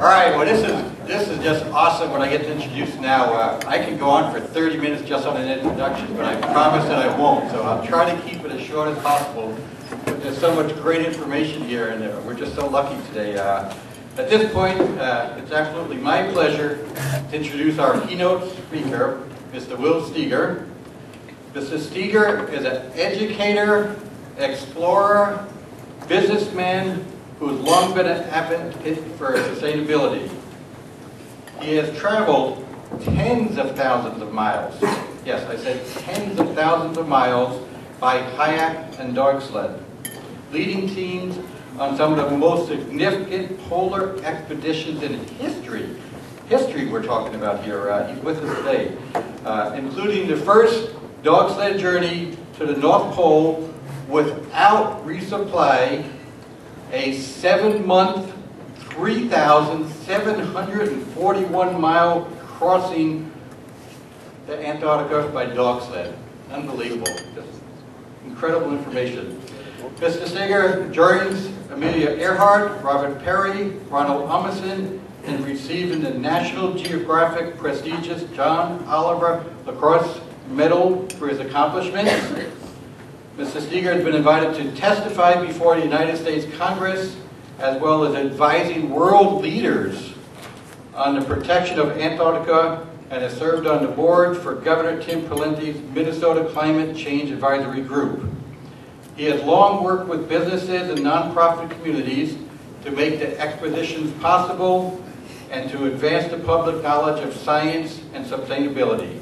All right, well this is just awesome when I get to introduce now. I can go on for 30 minutes just on an introduction, but I promise that I won't. So I'll try to keep it as short as possible. But there's so much great information here, and we're just so lucky today. At this point, it's absolutely my pleasure to introduce our keynote speaker, Mr. Will Steger. Mr. Steger is an educator, explorer, businessman who's long been an advocate for sustainability. He has traveled tens of thousands of miles. Yes, I said tens of thousands of miles by kayak and dog sled, leading teams on some of the most significant polar expeditions in history. History we're talking about here. He's with us today, including the first dog sled journey to the North Pole without resupply, a 7-month, 3,741-mile crossing to Antarctica by dog sled. Unbelievable. Just incredible information. Mr. Steger joins Amelia Earhart, Robert Perry, Ronald Amundsen, in receiving the National Geographic prestigious John Oliver Lacrosse Medal for his accomplishments. Mr. Steger has been invited to testify before the United States Congress, as well as advising world leaders on the protection of Antarctica, and has served on the board for Governor Tim Pawlenty's Minnesota Climate Change Advisory Group. He has long worked with businesses and nonprofit communities to make the expeditions possible and to advance the public knowledge of science and sustainability.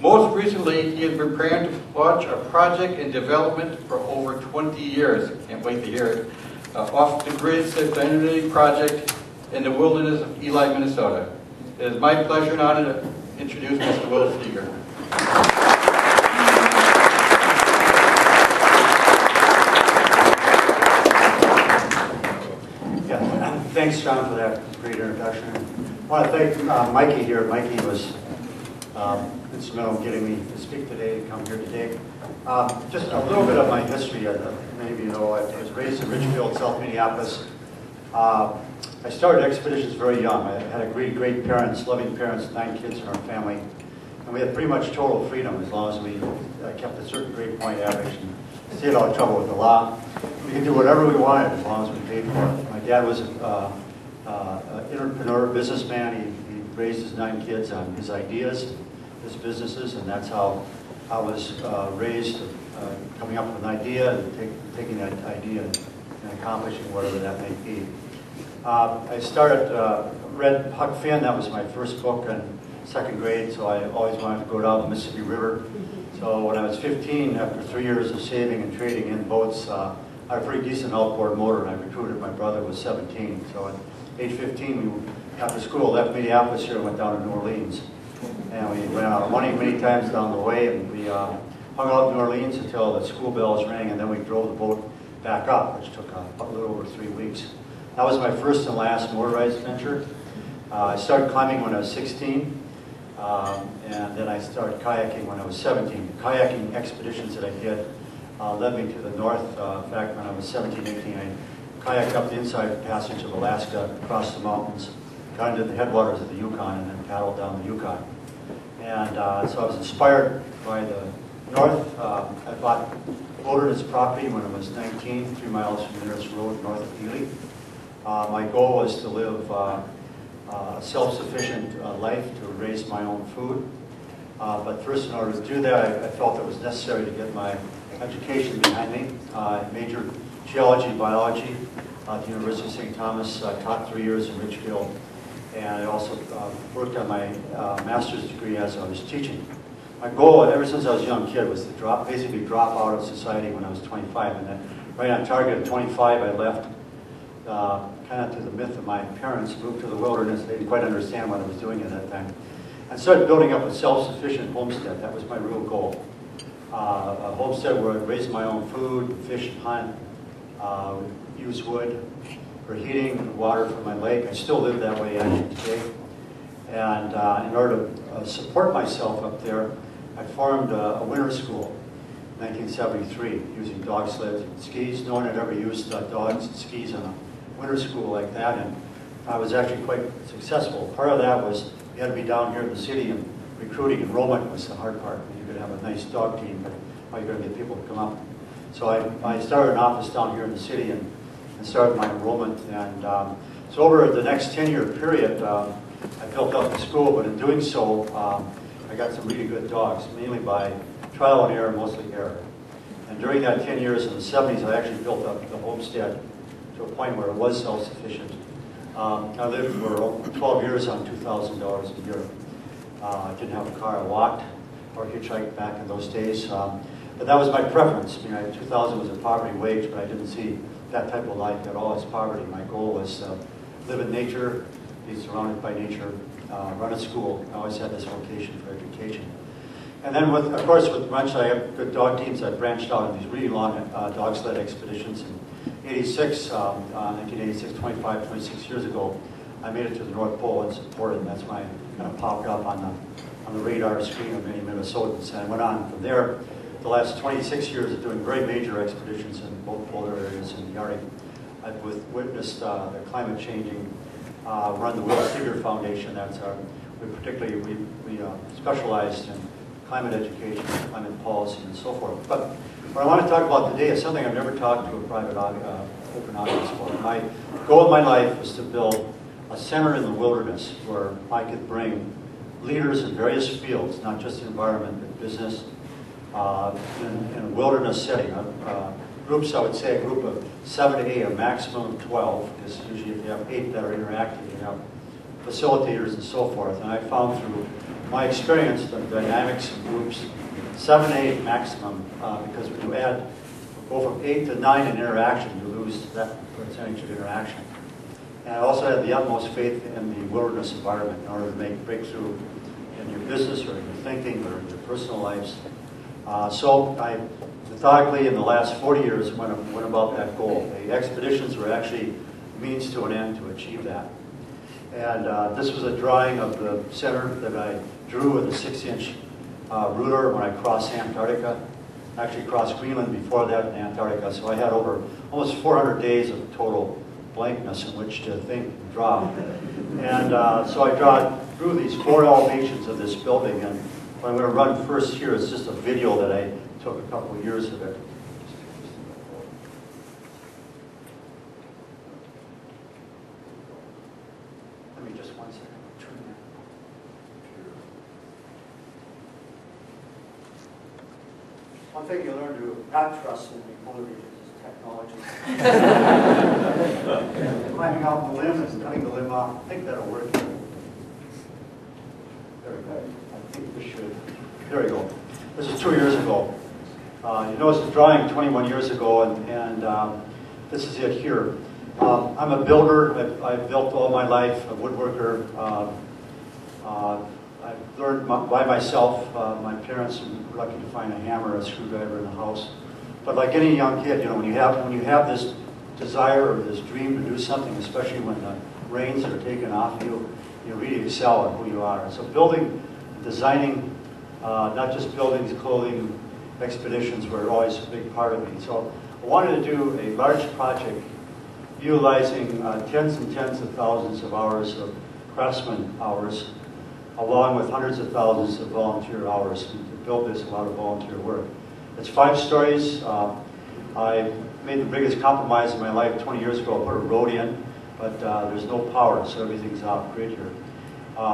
Most recently, he has been preparing to launch a project in development for over 20 years. Can't wait to hear it. Off-the-grid sustainability project in the wilderness of Ely, Minnesota. It is my pleasure and honor to introduce Mr. Will Steger. Thanks, John, for that great introduction. I want to thank Mikey here. Mikey was instrumental in getting me to speak today, to come here today. Just a little bit of my history. Many of you know I was raised in Richfield, South Minneapolis. I started expeditions very young. I had a great parents, loving parents, 9 kids in our family. And we had pretty much total freedom as long as we kept a certain grade point average and stayed out of trouble with the law. We could do whatever we wanted as long as we paid for it. My dad was an entrepreneur, businessman. He raised his 9 kids on his ideas, his businesses, and that's how I was raised, coming up with an idea and taking that idea and accomplishing whatever that may be. I started, read Huck Finn. That was my first book in 2nd grade, so I always wanted to go down the Mississippi River. So when I was 15, after 3 years of saving and trading in boats, I had a pretty decent outboard motor, and I recruited my brother who was 17. So at age 15, we, after school, left Minneapolis here and went down to New Orleans. And we went out money many times down the way, and we hung out in New Orleans until the school bells rang, and then we drove the boat back up, which took a little over 3 weeks. That was my first and last motorized venture. I started climbing when I was 16, and then I started kayaking when I was 17. The kayaking expeditions that I did led me to the north. In fact, when I was 17, 18, I kayaked up the inside passage of Alaska, across the mountains, got into the headwaters of the Yukon, and then paddled down the Yukon. And so I was inspired by the north. I bought wilderness property when I was 19, 3 miles from the nearest road north of Ely. My goal was to live a self-sufficient life, to raise my own food. But first, in order to do that, I felt it was necessary to get my education behind me. I majored geology, biology at the University of St. Thomas. I taught 3 years in Richfield. And I also worked on my master's degree as I was teaching. My goal, ever since I was a young kid, was to basically drop out of society when I was 25. And then right on target at 25, I left kind of to the myth of my parents, moved to the wilderness. They didn't quite understand what I was doing at that time. And started building up a self-sufficient homestead. That was my real goal. A homestead where I'd raise my own food, fish and hunt, use wood for heating and water for my lake. I still live that way actually today. And in order to support myself up there, I formed a winter school in 1973 using dog sleds and skis. No one had ever used dogs and skis on a winter school like that. And I was actually quite successful. Part of that was you had to be down here in the city, and recruiting enrollment was the hard part. You could have a nice dog team, but how are you going to get people to come up? So I started an office down here in the city and started my enrollment. And so over the next 10-year period, I built up the school, but in doing so, I got some really good dogs, mainly by trial and error, mostly error. And during that 10 years in the 70s, I actually built up the homestead to a point where it was self-sufficient. I lived for 12 years on $2,000 a year. I didn't have a car, I walked or hitchhiked back in those days. But that was my preference. I mean, 2,000 was a poverty wage, but I didn't see that type of life at all as poverty. My goal was to live in nature, be surrounded by nature, run a school. I always had this vocation for education. And then, of course, with Wrench, I have good dog teams. I branched out on these really long dog sled expeditions. In 1986, 26 years ago, I made it to the North Pole and supported, and that's when I kind of popped up on the radar screen of many Minnesotans. And I went on from there the last 26 years of doing very major expeditions in both polar areas and the Arctic. I've witnessed the climate changing, run the Will Steger Foundation. That's we specialized in climate education, climate policy, and so forth. But what I want to talk about today is something I've never talked to a private open audience for. My goal in my life was to build a center in the wilderness where I could bring leaders in various fields, not just environment, but business, in a wilderness setting. Groups, I would say a group of 7 to 8, a maximum of 12, because usually if you have 8 that are interactive, you have facilitators and so forth. And I found through my experience the dynamics of groups, 7 to 8 maximum, because when you go from 8 to 9 in interaction, you lose that percentage of interaction. And I also had the utmost faith in the wilderness environment in order to make breakthrough in your business or in your thinking or in your personal lives. So I methodically, in the last 40 years, went about that goal. The expeditions were actually means to an end to achieve that. And this was a drawing of the center that I drew with a 6-inch ruler when I crossed Antarctica. I actually crossed Greenland before that in Antarctica, so I had over almost 400 days of total blankness in which to think and draw. And so I drew these 4 elevations of this building, and what I'm going to run first here is just a video that I took a couple of years of it. Let me just 1 second. Turn that. One thing you learn to not trust in the polar regions is technology. Climbing out the limb and cutting the limb off. I think that'll work. There we go. I think this should. There we go. This is 2 years ago. You notice the drawing 21 years ago, and this is it here. I'm a builder. I've built all my life, a woodworker. I've learned by myself. My parents were lucky to find a hammer, a screwdriver in the house. But like any young kid, you know, when you have this desire or this dream to do something, especially when the reins are taken off you, you really excel at who you are. So building, designing, not just buildings, clothing, expeditions were always a big part of me. So I wanted to do a large project utilizing tens and tens of thousands of hours of craftsman hours, along with hundreds of thousands of volunteer hours. And to build this, a lot of volunteer work. It's 5 stories. I made the biggest compromise in my life 20 years ago. I put a road in, but there's no power, so everything's off grid here.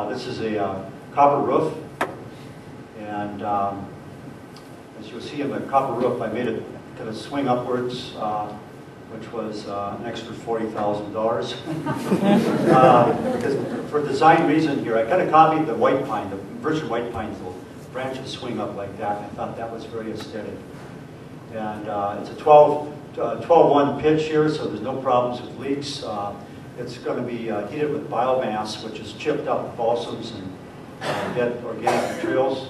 This is a copper roof, and as you'll see in the copper roof, I made it kind of swing upwards, which was an extra $40,000. Because for design reason here, I kind of copied the white pine, the virgin white pines, the branches swing up like that, and I thought that was very aesthetic. And it's a 12-1 pitch here, so there's no problems with leaks. It's going to be heated with biomass, which is chipped up balsams and dead organic materials.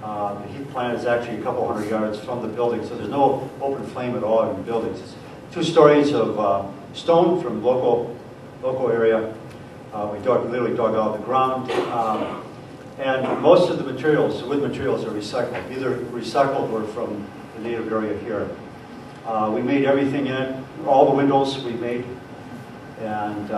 The heat plant is actually a couple hundred yards from the building, so there's no open flame at all in the buildings. It's 2 stories of stone from local area. We literally dug out the ground. And most of the materials, the wood materials, are recycled, either recycled or from the native area here. We made everything in it. All the windows we made. And